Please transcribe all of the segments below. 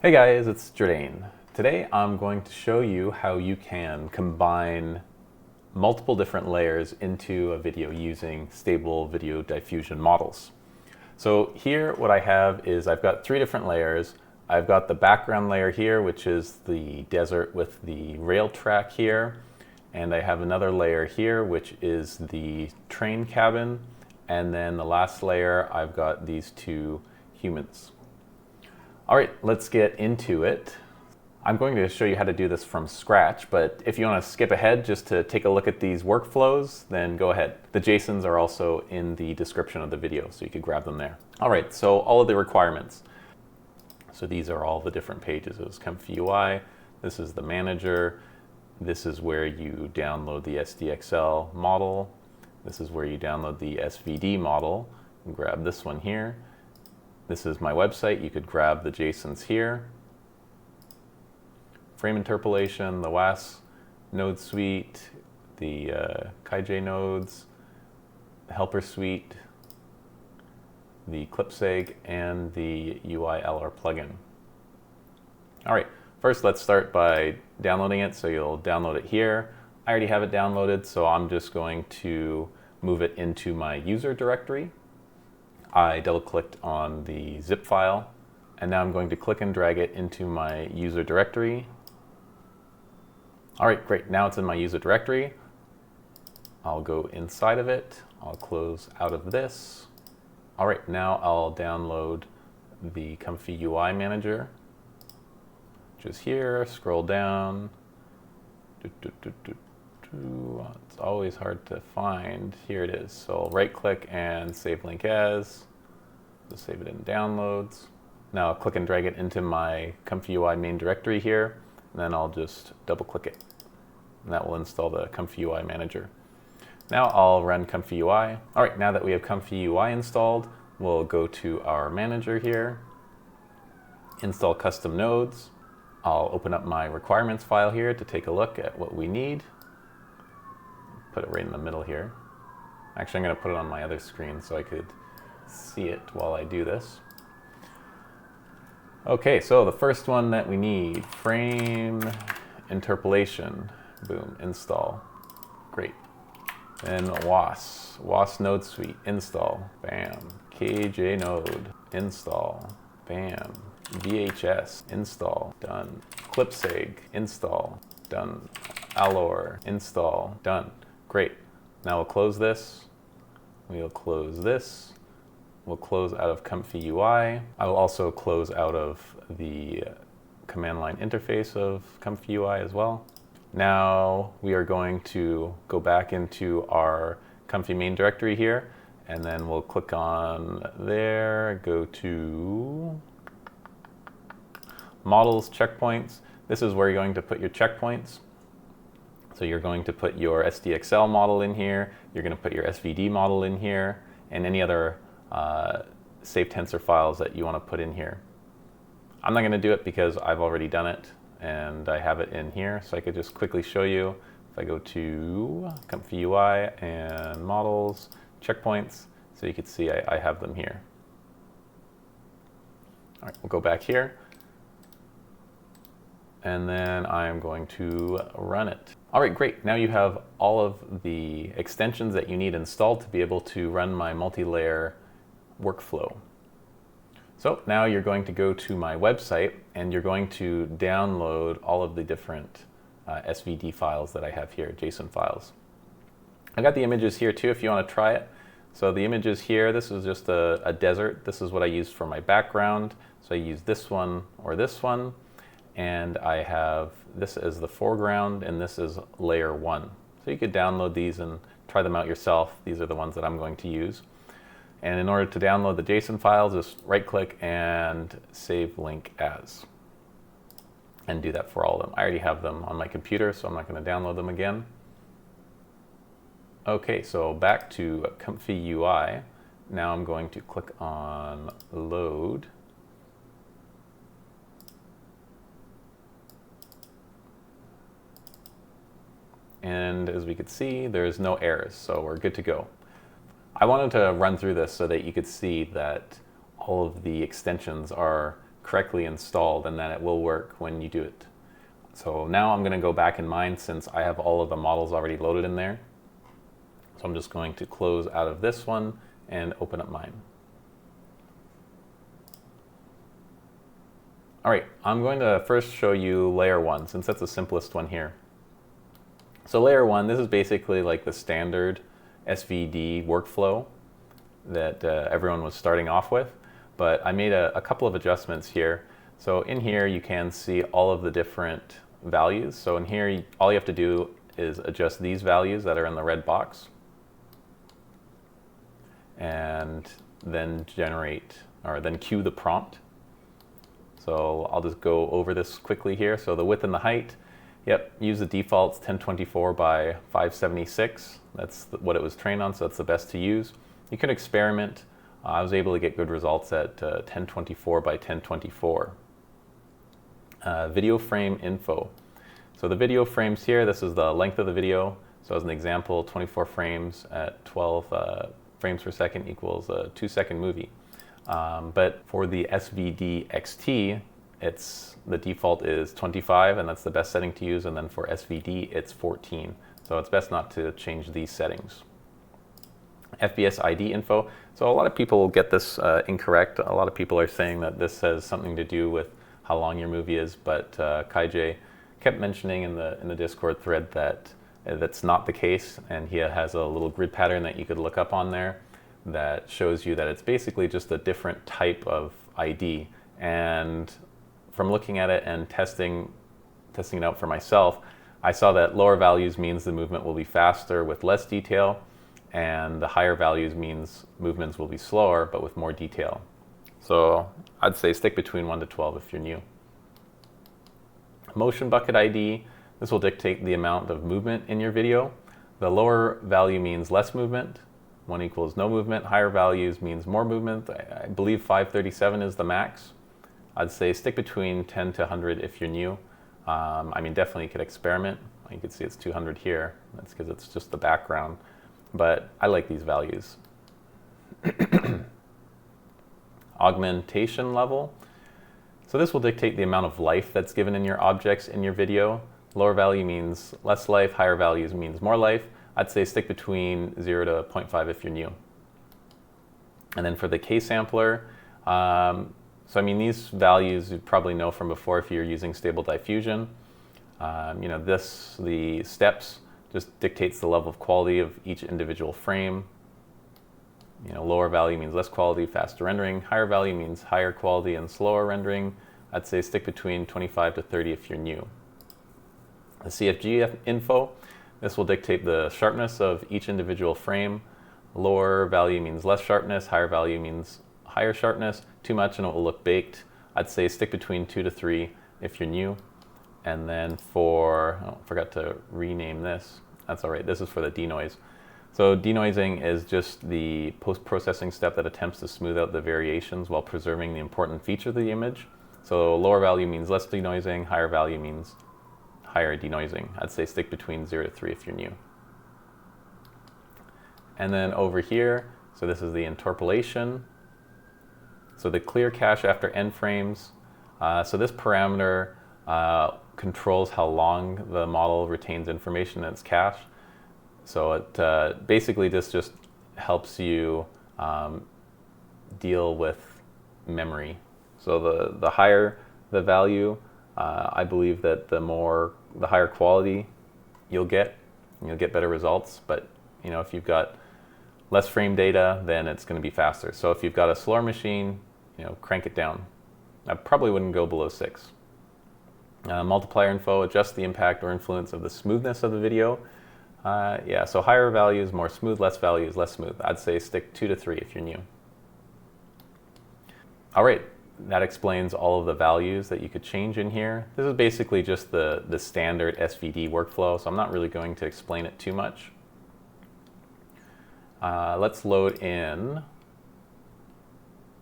Hey guys, it's Jordan. Today I'm going to show you how you can combine multiple different layers into a video using stable video diffusion models. So here what I have is I've got three different layers. I've got the background layer here, which is the desert with the rail track here. And I have another layer here, which is the train cabin. And then the last layer, I've got these two humans. All right, let's get into it. I'm going to show you how to do this from scratch, but if you want to skip ahead just to take a look at these workflows, then go ahead. The JSONs are also in the description of the video, so you can grab them there. All right, so all of the requirements. So these are all the different pages. It was Comfy UI. This is the manager. This is where you download the SDXL model. This is where you download the SVD model. And grab this one here. This is my website. You could grab the JSONs here. Frame interpolation, the WAS node suite, the KaiJ nodes, the helper suite, the clipseg, and the UI LR plugin. All right, first let's start by downloading it. So you'll download it here. I already have it downloaded, so I'm just going to move it into my user directory. I double-clicked on the zip file, and now I'm going to click and drag it into my user directory. All right, great. Now it's in my user directory. I'll go inside of it. I'll close out of this. All right, now I'll download the Comfy UI Manager, which is here. Scroll down. It's always hard to find. Here it is. So I'll right-click and save link as. Just save it in downloads. Now I'll click and drag it into my Comfy UI main directory here, and then I'll just double-click it. And that will install the Comfy UI Manager. Now I'll run Comfy UI. All right, now that we have Comfy UI installed, we'll go to our manager here, install custom nodes. I'll open up my requirements file here to take a look at what we need. Put it right in the middle here. Actually, I'm going to put it on my other screen so I could see it while I do this. Okay, so the first one that we need, frame interpolation. Boom, install. Great. Then WAS node suite, install. Bam. KJ node, install. Bam. VHS, install. Done. Clipseg, install. Done. Alor, install. Done. Great. Now we'll close this. We'll close this. We'll close out of Comfy UI. I will also close out of the command line interface of Comfy UI as well. Now we are going to go back into our Comfy main directory here, and then we'll click on there, go to models, checkpoints. This is where you're going to put your checkpoints. So you're going to put your SDXL model in here, you're going to put your SVD model in here, and any other safetensor files that you want to put in here. I'm not going to do it because I've already done it and I have it in here, so I could just quickly show you. If I go to Comfy UI and models, checkpoints, so you can see I have them here. All right, we'll go back here. And then I'm going to run it. All right, great. Now you have all of the extensions that you need installed to be able to run my multi-layer workflow. So now you're going to go to my website and you're going to download all of the different SVD files that I have here, JSON files. I got the images here too if you want to try it. So the images here, this is just a desert. This is what I used for my background. So I use this one or this one. And I have this as the foreground and this is layer 1. So you could download these and try them out yourself. These are the ones that I'm going to use. And in order to download the JSON files, just right-click and save link as. And do that for all of them. I already have them on my computer, so I'm not going to download them again. Okay, so back to Comfy UI. Now I'm going to click on load. And as we could see, there's no errors, so we're good to go. I wanted to run through this so that you could see that all of the extensions are correctly installed and that it will work when you do it. So now I'm going to go back in mine since I have all of the models already loaded in there. So I'm just going to close out of this one and open up mine. All right, I'm going to first show you layer 1 since that's the simplest one here. So layer 1, this is basically like the standard SVD workflow that everyone was starting off with, but I made a couple of adjustments here. So in here you can see all of the different values. So in here, all you have to do is adjust these values that are in the red box and then then cue the prompt. So I'll just go over this quickly here. So the width and the height, yep, use the defaults 1024 by 576. That's what it was trained on, so that's the best to use. You can experiment. I was able to get good results at 1024 by 1024. Video frame info. So the video frames here, this is the length of the video. So as an example, 24 frames at 12 frames per second equals a 2-second movie. But for the SVD XT, the default is 25, and that's the best setting to use. And then for SVD, it's 14. So it's best not to change these settings. FBS ID info. So a lot of people get this incorrect. A lot of people are saying that this has something to do with how long your movie is, but KaiJ kept mentioning in the Discord thread that that's not the case, and he has a little grid pattern that you could look up on there that shows you that it's basically just a different type of ID. And from looking at it and testing it out for myself, I saw that lower values means the movement will be faster with less detail, and the higher values means movements will be slower but with more detail. So I'd say stick between 1 to 12 if you're new. Motion bucket ID, this will dictate the amount of movement in your video. The lower value means less movement, 1 equals no movement. Higher values means more movement. I believe 537 is the max. I'd say stick between 10 to 100 if you're new. I mean, definitely you could experiment. You can see it's 200 here. That's because it's just the background. But I like these values. Augmentation level. So this will dictate the amount of life that's given in your objects in your video. Lower value means less life, higher values means more life. I'd say stick between 0 to 0.5 if you're new. And then for the K-sampler, so I mean these values you probably know from before if you're using stable diffusion. The steps just dictates the level of quality of each individual frame. Lower value means less quality, faster rendering. Higher value means higher quality and slower rendering. I'd say stick between 25 to 30 if you're new. The CFG info, this will dictate the sharpness of each individual frame. Lower value means less sharpness, higher value means higher sharpness. Too much and it will look baked. I'd say stick between 2 to 3 if you're new. And then forgot to rename this. That's all right, this is for the denoise. So denoising is just the post-processing step that attempts to smooth out the variations while preserving the important feature of the image. So lower value means less denoising, higher value means higher denoising. I'd say stick between 0 to 3 if you're new. And then over here, so this is the interpolation. So the clear cache after end frames. So this parameter controls how long the model retains information in its cache. So it basically this just helps you deal with memory. So the higher the value, I believe that the higher quality you'll get better results. But if you've got less frame data, then it's going to be faster. So if you've got a slower machine, crank it down. I probably wouldn't go below 6. Multiplier info, adjust the impact or influence of the smoothness of the video. So higher values, more smooth, less values, less smooth. I'd say stick 2 to 3 if you're new. All right, that explains all of the values that you could change in here. This is basically just the standard SVD workflow, so I'm not really going to explain it too much. Let's load in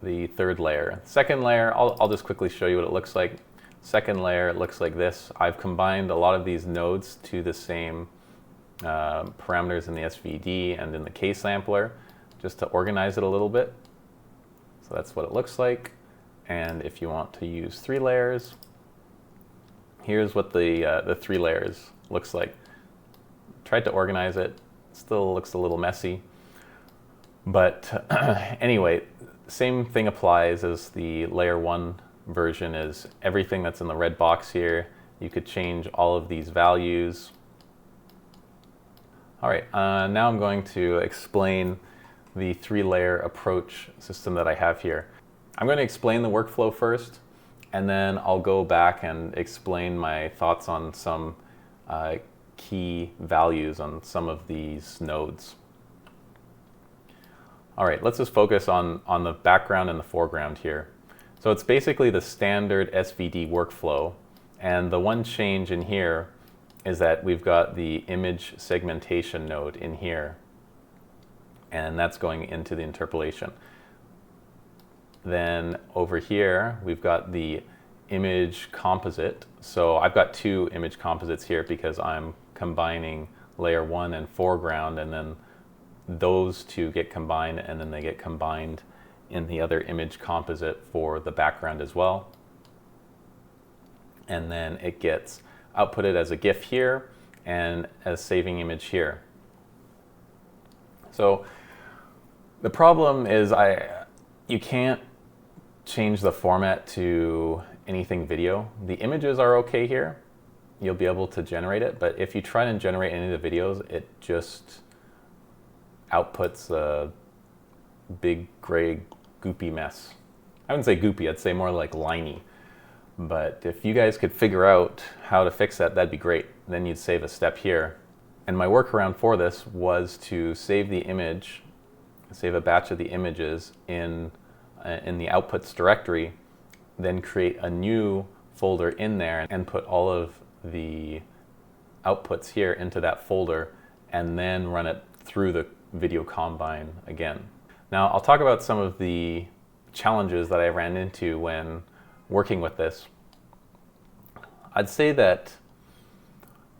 the third layer. Second layer, I'll just quickly show you what it looks like. Second layer, it looks like this. I've combined a lot of these nodes to the same parameters in the SVD and in the K-sampler just to organize it a little bit. So that's what it looks like. And if you want to use 3 layers, here's what the 3 layers looks like. Tried to organize it, still looks a little messy. But anyway, same thing applies as the layer 1 version. Is everything that's in the red box here. You could change all of these values. All right, now I'm going to explain the 3-layer approach system that I have here. I'm going to explain the workflow first, and then I'll go back and explain my thoughts on some key values on some of these nodes. All right, let's just focus on the background and the foreground here. So it's basically the standard SVD workflow, and the one change in here is that we've got the image segmentation node in here, and that's going into the interpolation. Then over here, we've got the image composite. So I've got 2 image composites here because I'm combining layer 1 and foreground, and then those 2 get combined, and then they get combined in the other image composite for the background as well. And then it gets outputted as a GIF here and as saving image here. So the problem is you can't change the format to anything video. The images are okay here. You'll be able to generate it, but if you try and generate any of the videos, it just outputs a big gray goopy mess. I wouldn't say goopy, I'd say more like liney. But if you guys could figure out how to fix that, that'd be great. Then you'd save a step here. And my workaround for this was to save the image, save a batch of the images in the outputs directory, then create a new folder in there and put all of the outputs here into that folder, and then run it through the video combine again. Now I'll talk about some of the challenges that I ran into when working with this. I'd say that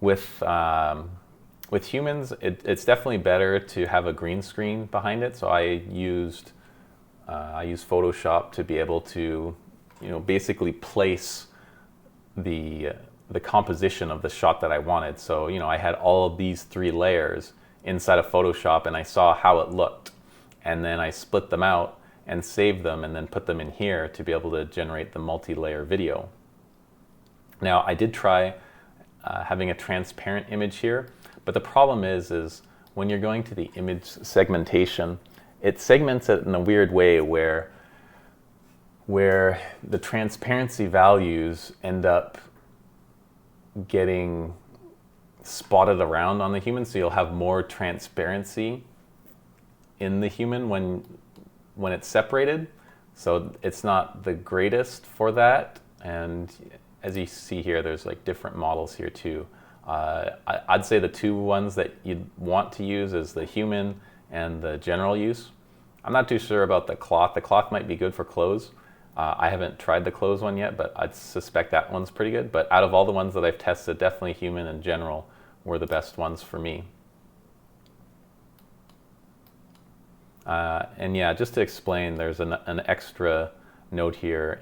with humans, it's definitely better to have a green screen behind it. So I used Photoshop to be able to, basically place the composition of the shot that I wanted. So I had all of these 3 layers inside of Photoshop, and I saw how it looked, and then I split them out and saved them, and then put them in here to be able to generate the multi-layer video. Now I did try having a transparent image here, but the problem is when you're going to the image segmentation, it segments it in a weird way where the transparency values end up getting spotted around on the human, so you'll have more transparency in the human when it's separated. So it's not the greatest for that, and as you see here, there's like different models here too. I'd say the 2 ones that you'd want to use is the human and the general use. I'm not too sure about the cloth. The cloth might be good for clothes. I haven't tried the clothes one yet, but I'd suspect that one's pretty good. But out of all the ones that I've tested, definitely human and general were the best ones for me. And yeah, just to explain, there's an extra note here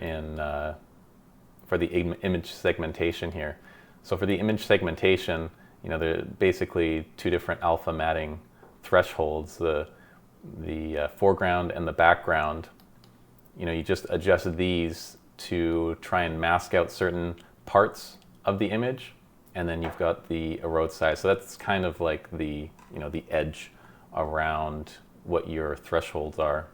for the image segmentation here. So for the image segmentation, there are basically 2 different alpha matting thresholds, the foreground and the background. You just adjust these to try and mask out certain parts of the image, and then you've got the erode size. So that's kind of like the edge around what your thresholds are,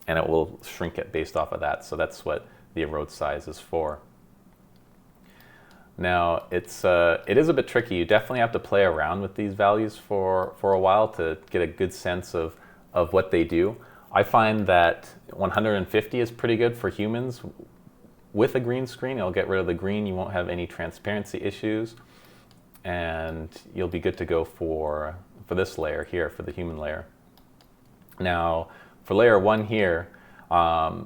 and it will shrink it based off of that. So that's what the erode size is for. Now it is a bit tricky. You definitely have to play around with these values for a while to get a good sense of what they do. I find that 150 is pretty good for humans. With a green screen, it'll get rid of the green. You won't have any transparency issues, and you'll be good to go for this layer here, for the human layer. Now, for layer 1 here, the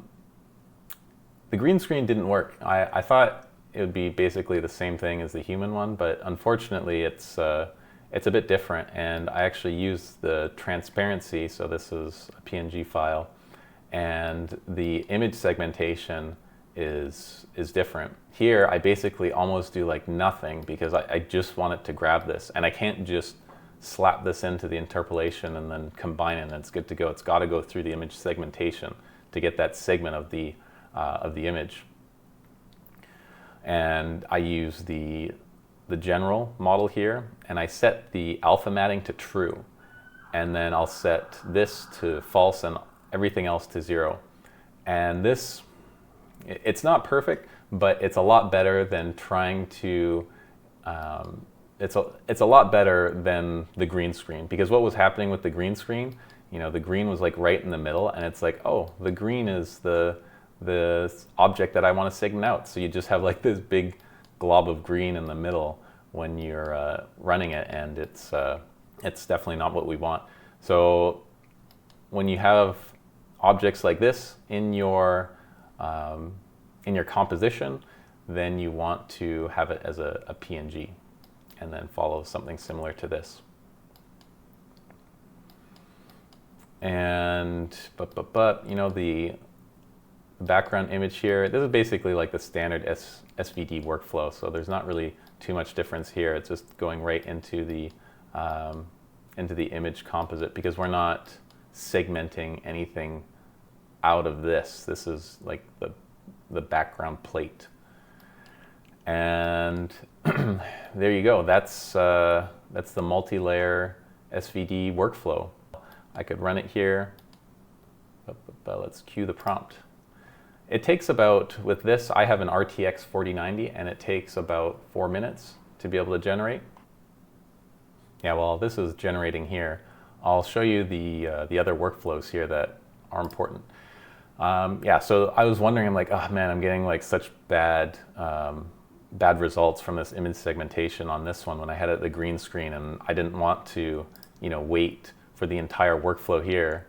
green screen didn't work. I thought it would be basically the same thing as the human one, but unfortunately it's a bit different, and I actually used the transparency, so this is a PNG file, and the image segmentation is different. Here, I basically almost do like nothing because I just want it to grab this, and I can't just slap this into the interpolation and then combine it and it's good to go. It's got to go through the image segmentation to get that segment of the image. And I use the general model here, and I set the alpha matting to true, and then I'll set this to false and everything else to 0. And this, it's not perfect, but it's a lot better than trying to, it's a lot better than the green screen, because what was happening with the green screen, you know, the green was like right in the middle, and it's like, oh, the green is the object that I want to segment out. So you just have like this big glob of green in the middle when you're running it, and it's definitely not what we want. So when you have objects like this in your composition, then you want to have it as a PNG, and then follow something similar to this. And but you know, the background image here, this is basically like the standard SVD workflow, so there's not really too much difference here. It's just going right into the image composite, because we're not segmenting anything out of this. This is like the background plate. And there you go. That's the multi-layer SVD workflow. I could run it here, but let's cue the prompt. It takes about, with this, I have an RTX 4090, and it takes about 4 minutes to be able to generate. Yeah, well, this is generating here. I'll show you the other workflows here that are important. Yeah, so I was wondering, I'm like, oh man, I'm getting like such bad results from this image segmentation on this one when I had it the green screen, and I didn't want to, you know, wait for the entire workflow here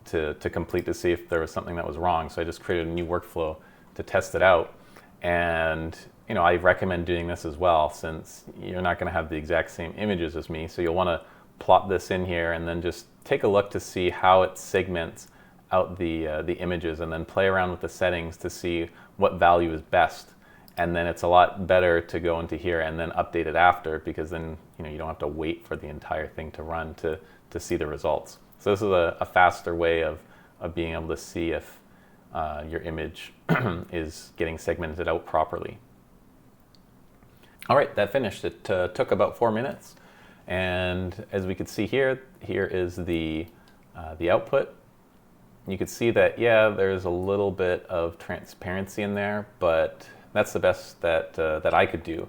to complete to see if there was something that was wrong. So I just created a new workflow to test it out. And you know, I recommend doing this as well, since you're not going to have the exact same images as me. So you'll want to plop this in here and then just take a look to see how it segments out the images, and then play around with the settings to see what value is best. And then it's a lot better to go into here and then update it after, because then, you know, you don't have to wait for the entire thing to run to see the results. So this is a faster way of being able to see if your image is getting segmented out properly. All right, that finished. It took about 4 minutes. And as we could see here is the output. You could see that, yeah, there's a little bit of transparency in there, but that's the best that I could do.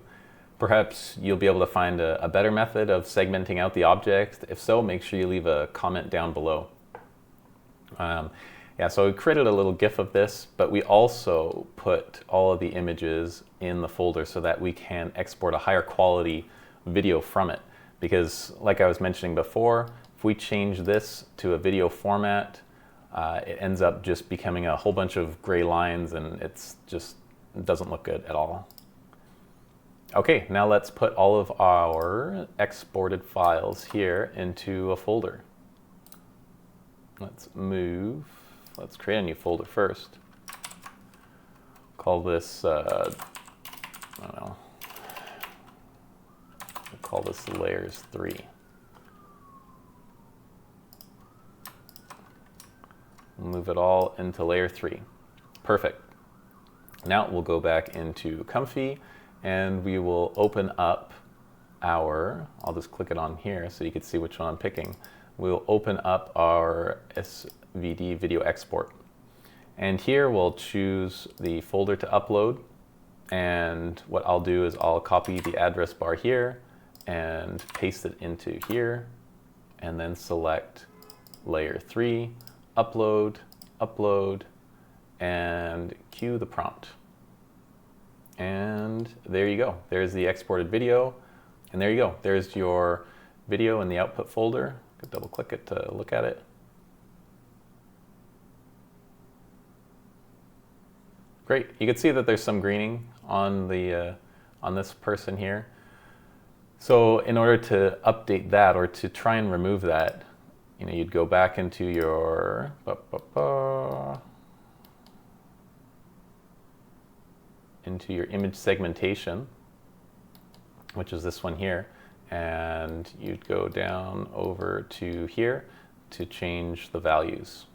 Perhaps you'll be able to find a better method of segmenting out the object. If so, make sure you leave a comment down below. Yeah, so we created a little GIF of this, but we also put all of the images in the folder so that we can export a higher quality video from it. Because like I was mentioning before, if we change this to a video format, it ends up just becoming a whole bunch of gray lines, and it doesn't look good at all. Okay, now let's put all of our exported files here into a folder. Let's create a new folder first. Call this, I don't know, we'll call this layers 3. Move it all into layer 3. Perfect. Now we'll go back into Comfy, and we will open up our, I'll just click it on here so you can see which one I'm picking. We'll open up our SVD video export. And here we'll choose the folder to upload. And what I'll do is I'll copy the address bar here and paste it into here, and then select layer 3, upload, upload, and cue the prompt. And there you go. There's the exported video. And there you go. There's your video in the output folder. Double click it to look at it. Great. You can see that there's some greening on the on this person here. So in order to update that, or to try and remove that, you know, you'd go back into your into your image segmentation, which is this one here, and you'd go down over to here to change the values.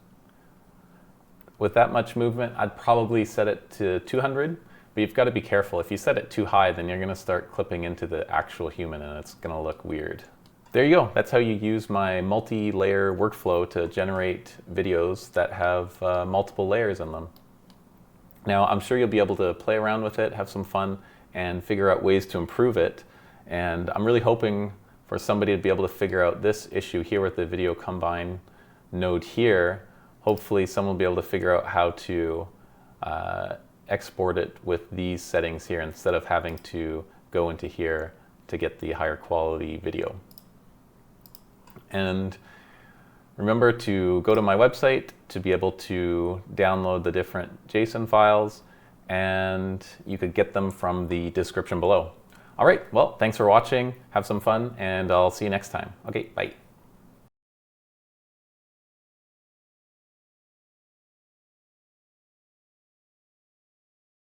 With that much movement, I'd probably set it to 200, but you've got to be careful. If you set it too high, then you're going to start clipping into the actual human and it's going to look weird. There you go. That's how you use my multi-layer workflow to generate videos that have multiple layers in them. Now, I'm sure you'll be able to play around with it, have some fun, and figure out ways to improve it. And I'm really hoping for somebody to be able to figure out this issue here with the video combine node here. Hopefully someone will be able to figure out how to export it with these settings here instead of having to go into here to get the higher quality video. And remember to go to my website to be able to download the different JSON files, and you could get them from the description below. All right, well, thanks for watching. Have some fun, and I'll see you next time. Okay, bye.